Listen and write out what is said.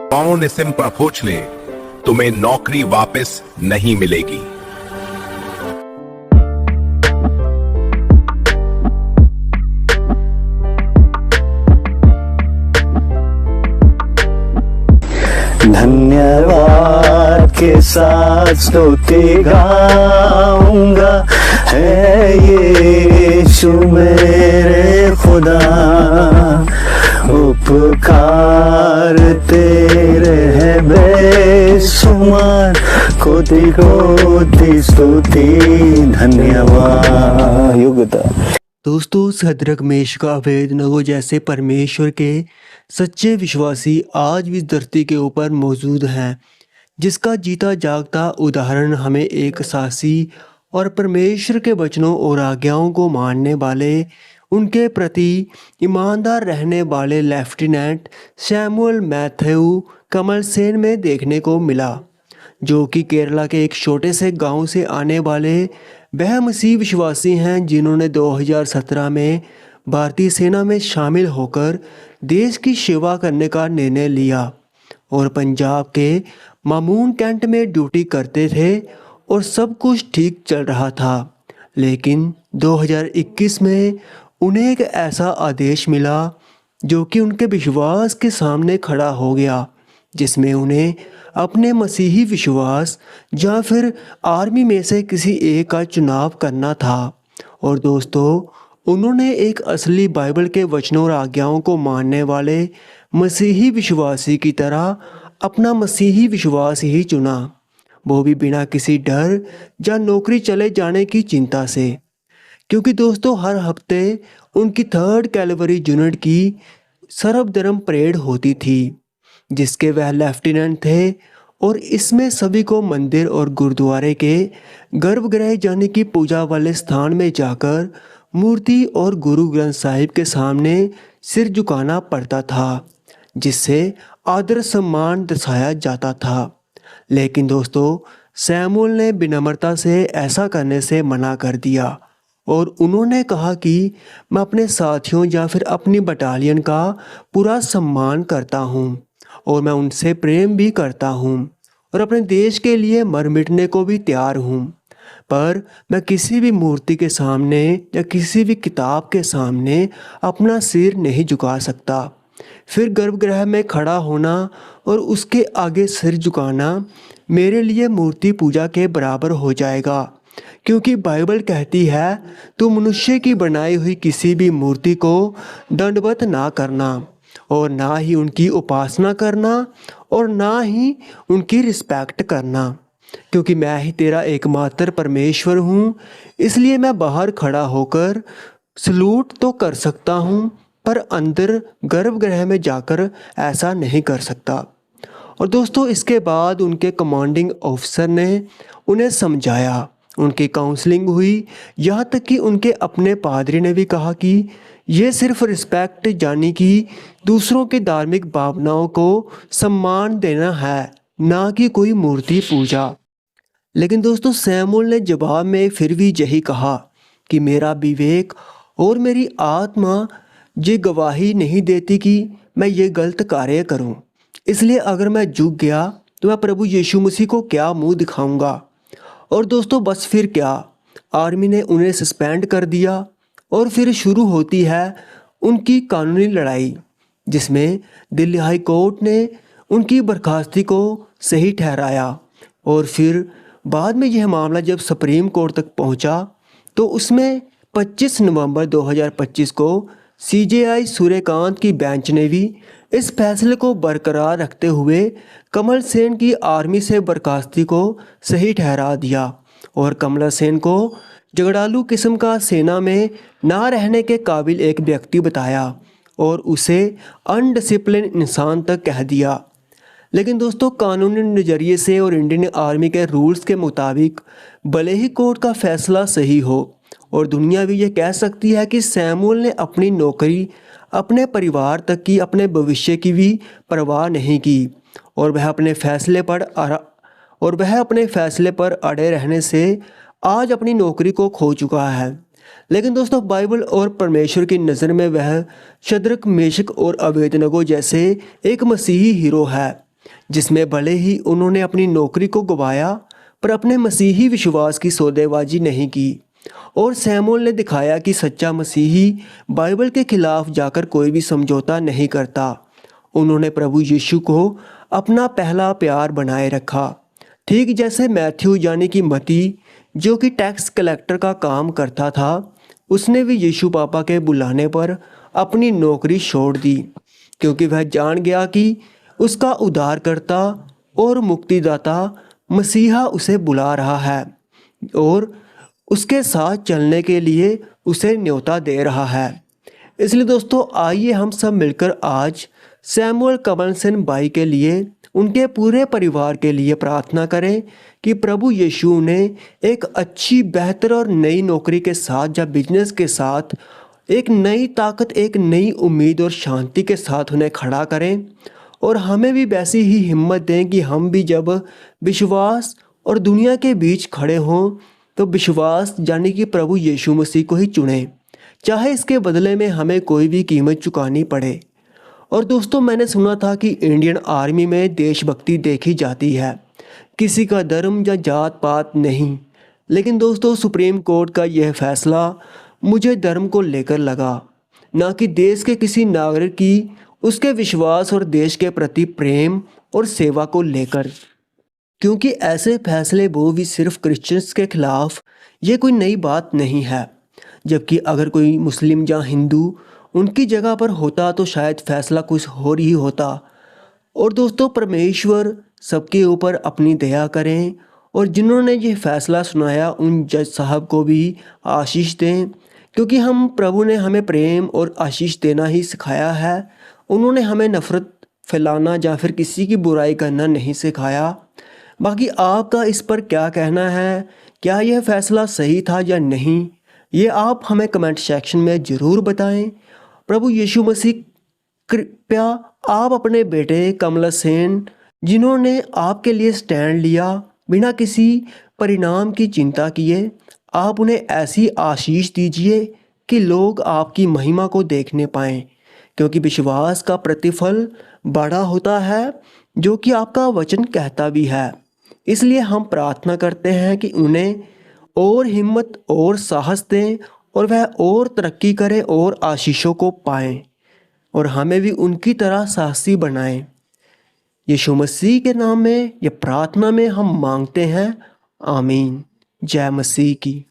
कौन इसिम पर पूछ ले, तुम्हें नौकरी वापस नहीं मिलेगी। धन्यवाद के साथ स्तुति गाऊंगा, है यीशु मेरे खुदा, उपकार तेरे है बेशुमार, कोटि कोटि स्तुति धन्यवाद। युगता दोस्तों, सदरक मेशक अबेदनगो जैसे परमेश्वर के सच्चे विश्वासी आज भी इस धरती के ऊपर मौजूद हैं, जिसका जीता जागता उदाहरण हमें एक साहसी और परमेश्वर के वचनों और आज्ञाओं को मानने वाले, उनके प्रति ईमानदार रहने वाले लेफ्टिनेंट सैमुअल मैथ्यू कमलसेन में देखने को मिला, जो कि केरला के एक छोटे से गांव से आने वाले वह मसीह विश्वासी हैं जिन्होंने 2017 में भारतीय सेना में शामिल होकर देश की सेवा करने का निर्णय लिया और पंजाब के मामून कैंट में ड्यूटी करते थे और सब कुछ ठीक चल रहा था। लेकिन 2021 में उन्हें एक ऐसा आदेश मिला जो कि उनके विश्वास के सामने खड़ा हो गया, जिसमें उन्हें अपने मसीही विश्वास या फिर आर्मी में से किसी एक का चुनाव करना था। और दोस्तों, उन्होंने एक असली बाइबल के वचनों और आज्ञाओं को मानने वाले मसीही विश्वासी की तरह अपना मसीही विश्वास ही चुना, वो भी बिना किसी डर या नौकरी चले जाने की चिंता से। क्योंकि दोस्तों, हर हफ्ते उनकी 3rd कैवलरी यूनिट की सर्वधर्म परेड होती थी, जिसके वह लेफ्टिनेंट थे, और इसमें सभी को मंदिर और गुरुद्वारे के गर्भगृह यानी कि पूजा वाले स्थान में जाकर मूर्ति और गुरु ग्रंथ साहिब के सामने सिर झुकाना पड़ता था, जिससे आदर सम्मान दर्शाया जाता था। लेकिन दोस्तों, सैमुअल ने विनम्रता से ऐसा करने से मना कर दिया और उन्होंने कहा कि मैं अपने साथियों या फिर अपनी बटालियन का पूरा सम्मान करता हूँ और मैं उनसे प्रेम भी करता हूँ और अपने देश के लिए मर मिटने को भी तैयार हूँ, पर मैं किसी भी मूर्ति के सामने या किसी भी किताब के सामने अपना सिर नहीं झुका सकता। फिर गर्भगृह में खड़ा होना और उसके आगे सिर झुकाना मेरे लिए मूर्ति पूजा के बराबर हो जाएगा, क्योंकि बाइबल कहती है तू मनुष्य की बनाई हुई किसी भी मूर्ति को दंडवत ना करना और ना ही उनकी उपासना करना और ना ही उनकी रिस्पेक्ट करना, क्योंकि मैं ही तेरा एकमात्र परमेश्वर हूँ। इसलिए मैं बाहर खड़ा होकर सलूट तो कर सकता हूँ, पर अंदर गर्भगृह में जाकर ऐसा नहीं कर सकता। और दोस्तों, इसके बाद उनके कमांडिंग ऑफिसर ने उन्हें समझाया, उनकी काउंसलिंग हुई, यहाँ तक कि उनके अपने पादरी ने भी कहा कि ये सिर्फ रिस्पेक्ट यानी कि दूसरों की धार्मिक भावनाओं को सम्मान देना है, ना कि कोई मूर्ति पूजा। लेकिन दोस्तों, सैमुअल ने जवाब में फिर भी यही कहा कि मेरा विवेक और मेरी आत्मा ये गवाही नहीं देती कि मैं ये गलत कार्य करूं। इसलिए अगर मैं झुक गया तो मैं प्रभु यीशु मसीह को क्या मुंह दिखाऊंगा। और दोस्तों, बस फिर क्या, आर्मी ने उन्हें सस्पेंड कर दिया और फिर शुरू होती है उनकी कानूनी लड़ाई, जिसमें दिल्ली हाई कोर्ट ने उनकी बर्खास्ती को सही ठहराया। और फिर बाद में यह मामला जब सुप्रीम कोर्ट तक पहुंचा तो उसमें 25 नवंबर 2025 को CJI सूर्यकांत की बेंच ने भी इस फैसले को बरकरार रखते हुए कमल सेन की आर्मी से बर्खास्ती को सही ठहरा दिया और कमला सेन को झगड़ालू किस्म का सेना में ना रहने के काबिल एक व्यक्ति बताया और उसे अनडिसिप्लिन इंसान तक कह दिया। लेकिन दोस्तों, कानूनी नज़रिए से और इंडियन आर्मी के रूल्स के मुताबिक भले ही कोर्ट का फैसला सही हो और दुनिया भी ये कह सकती है कि सैमुअल ने अपनी नौकरी, अपने परिवार तक की, अपने भविष्य की भी परवाह नहीं की और वह अपने फैसले पर अड़े रहने से आज अपनी नौकरी को खो चुका है। लेकिन दोस्तों, बाइबल और परमेश्वर की नज़र में वह शद्रक, मेशक और अबेदनगो जैसे एक मसीही हीरो है जिसमें भले ही उन्होंने अपनी नौकरी को गंवाया पर अपने मसीही विश्वास की सौदेबाजी नहीं की। और सैमुअल ने दिखाया कि सच्चा मसीही बाइबल के खिलाफ जाकर कोई भी समझौता नहीं करता। उन्होंने प्रभु यीशु को अपना पहला प्यार बनाए रखा, ठीक जैसे मैथ्यू यानी कि मती जो कि टैक्स कलेक्टर का काम करता था, उसने भी यीशु पापा के बुलाने पर अपनी नौकरी छोड़ दी, क्योंकि वह जान गया कि उसका उद्धारकर्ता और मुक्तिदाता मसीहा उसे बुला रहा है और उसके साथ चलने के लिए उसे न्योता दे रहा है। इसलिए दोस्तों, आइए हम सब मिलकर आज सैमुअल कमलसन भाई के लिए, उनके पूरे परिवार के लिए प्रार्थना करें कि प्रभु यीशु उन्हें एक अच्छी, बेहतर और नई नौकरी के साथ या बिजनेस के साथ एक नई ताकत, एक नई उम्मीद और शांति के साथ उन्हें खड़ा करें। और हमें भी वैसी ही हिम्मत दें कि हम भी जब विश्वास और दुनिया के बीच खड़े हों तो विश्वास यानी कि प्रभु यीशु मसीह को ही चुनें, चाहे इसके बदले में हमें कोई भी कीमत चुकानी पड़े। और दोस्तों, मैंने सुना था कि इंडियन आर्मी में देशभक्ति देखी जाती है, किसी का धर्म या जात पात नहीं। लेकिन दोस्तों, सुप्रीम कोर्ट का यह फैसला मुझे धर्म को लेकर लगा, ना कि देश के किसी नागरिक की उसके विश्वास और देश के प्रति प्रेम और सेवा को लेकर। क्योंकि ऐसे फैसले वो भी सिर्फ क्रिश्चियंस के खिलाफ, ये कोई नई बात नहीं है। जबकि अगर कोई मुस्लिम या हिंदू उनकी जगह पर होता तो शायद फैसला कुछ और ही होता। और दोस्तों, परमेश्वर सबके ऊपर अपनी दया करें और जिन्होंने ये फैसला सुनाया उन जज साहब को भी आशीष दें, क्योंकि प्रभु ने हमें प्रेम और आशीष देना ही सिखाया है। उन्होंने हमें नफ़रत फैलाना या फिर किसी की बुराई करना नहीं सिखाया। बाकी आपका इस पर क्या कहना है? क्या यह फैसला सही था या नहीं? ये आप हमें कमेंट सेक्शन में ज़रूर बताएं। प्रभु यीशु मसीह, कृपया आप अपने बेटे कमलसेन, जिन्होंने आपके लिए स्टैंड लिया बिना किसी परिणाम की चिंता किए, आप उन्हें ऐसी आशीष दीजिए कि लोग आपकी महिमा को देखने पाएं, क्योंकि विश्वास का प्रतिफल बड़ा होता है, जो कि आपका वचन कहता भी है। इसलिए हम प्रार्थना करते हैं कि उन्हें और हिम्मत और साहस दें और वह और तरक्की करें और आशीषों को पाएं, और हमें भी उनकी तरह साहसी बनाएं। यीशु मसीह के नाम में या प्रार्थना में हम मांगते हैं, आमीन। जय मसीह की।